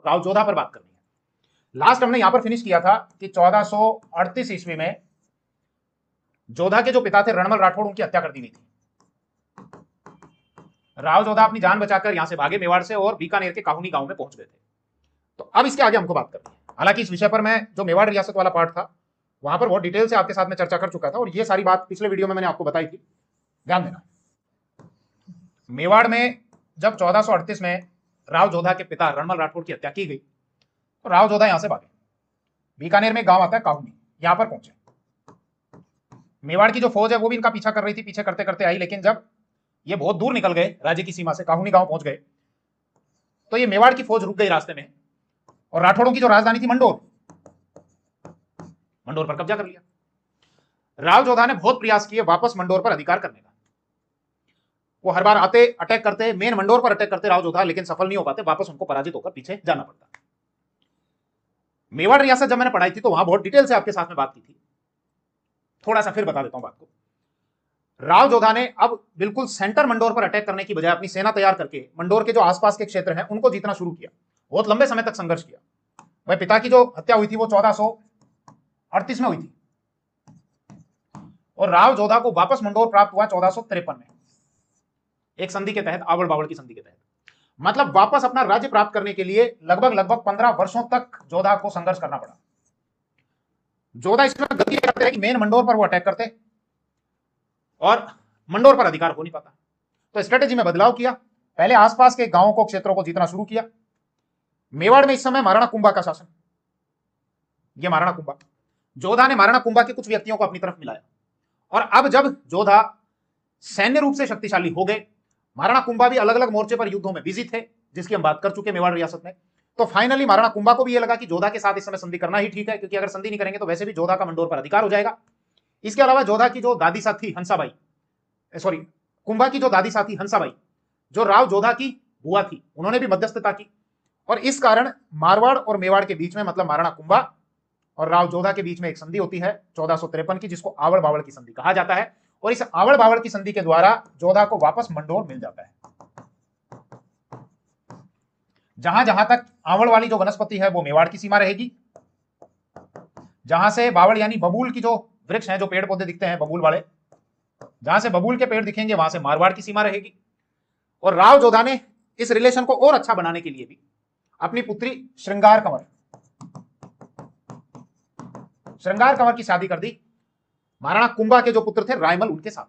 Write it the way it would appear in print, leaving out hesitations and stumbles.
राव जोधा पर बात करनी है। लास्ट हमने यहां पर फिनिश किया था कि 1438 ईस्वी में जोधा के जो पिता थे रणमल राठौड़, उनकी हत्या कर दी गई थी। राव जोधा अपनी जान बचाकर यहां से भागे मेवाड़ से और बीकानेर के काहुनी गांव में पहुंच गए थे। तो अब इसके आगे हमको बात करनी है। हालांकि इस विषय पर मैं जो मेवाड़ रियासत वाला पार्ट था वहां पर बहुत डिटेल से आपके साथ में चर्चा कर चुका था और ये सारी बात पिछले वीडियो में मैंने आपको बताई थी, ध्यान देना। मेवाड़ में जब 1438 में राव जोधा के पिता रणमल राठौड़ की हत्या की गई तो राव जोधा यहां से भागे। बीकानेर में गांव आता है काहुनी, यहां पर पहुंचे। मेवाड़ की जो फौज है वो भी इनका पीछा कर रही थी, पीछे करते करते आई, लेकिन जब ये बहुत दूर निकल गए राज्य की सीमा से, काहुनी गांव पहुंच गए, तो ये मेवाड़ की फौज रुक गई रास्ते में और राठौड़ों की जो राजधानी थी मंडोर, मंडोर पर कब्जा कर लिया। राव जोधा ने बहुत प्रयास किए वापस मंडोर पर अधिकार करने का। वो हर बार आते, अटैक करते, मेन मंडोर पर अटैक करते राव जोधा, लेकिन सफल नहीं हो पाते, वापस उनको पराजित होकर पीछे जाना पड़ता। मेवाड़ रियासत जब मैंने पढ़ाई थी तो वहां बहुत डिटेल से आपके साथ में बात की थी, थोड़ा सा फिर बता देता हूं बात को। राव जोधा ने अब बिल्कुल सेंटर मंडोर पर अटैक करने की बजाय अपनी सेना तैयार करके मंडोर के जो आसपास के क्षेत्र हैं उनको जीतना शुरू किया। बहुत लंबे समय तक संघर्ष किया। वह पिता की जो हत्या हुई थी वो 1438 में हुई थी और राव जोधा को वापस मंडोर प्राप्त हुआ 1453 में, एक संधि के तहत, आवड़ बावड़ की संधि के तहत। मतलब वापस अपना राज्य प्राप्त करने के लिए लगभग 15 वर्षों तक जोधा को संघर्ष करना पड़ा। जोधा इसमें गलती करते हैं कि मेन मंडोर पर वो अटैक करते और मंडोर पर अधिकार हो नहीं पाता, तो स्ट्रेटेजी में बदलाव किया। पहले आसपास के गांवों को, क्षेत्रों को जीतना शुरू किया। मेवाड़ में इस समय महाराणा कुंभा का शासन, ये महाराणा कुंभा, जोधा ने महाराणा कुंभा के कुछ व्यक्तियों को अपनी तरफ मिलाया और अब जब जोधा सैन्य रूप से शक्तिशाली हो गए, महाराणा कुंभा भी अलग अलग मोर्चे पर युद्धों में बिजी थे, जिसकी हम बात कर चुके मेवाड़ रियासत में। तो फाइनली महाराणा कुंभा को भी यह लगा कि जोधा के साथ इस समय संधि करना ही ठीक है, क्योंकि अगर संधि नहीं करेंगे तो वैसे भी जोधा का मंडोर पर अधिकार हो जाएगा। इसके अलावा जोधा की जो दादी साथ थी हंसाबाई, सॉरी, कुंभा की जो दादी साथी हंसाबाई, जो राव जोधा की बुआ थी, उन्होंने भी मध्यस्थता की और इस कारण मारवाड़ और मेवाड़ के बीच में, मतलब महाराणा कुंभा और राव जोधा के बीच में एक संधि होती है 1453 की, जिसको आवड़ बावड़ की संधि कहा जाता है। और इस आवड़ बावड़ की संधि के द्वारा जोधा को वापस मंडोर मिल जाता है। जहां जहां तक आवड़ वाली जो वनस्पति है वो मेवाड़ की सीमा रहेगी, जहां से बावड़ यानी बबूल की जो वृक्ष हैं, जो पेड़ पौधे दिखते हैं बबूल वाले, जहां से बबूल के पेड़ दिखेंगे वहां से मारवाड़ की सीमा रहेगी। और राव जोधा ने इस रिलेशन को और अच्छा बनाने के लिए भी अपनी पुत्री श्रृंगार कंवर की शादी कर दी महाराणा कुंभा के जो पुत्र थे रायमल, उनके साथ।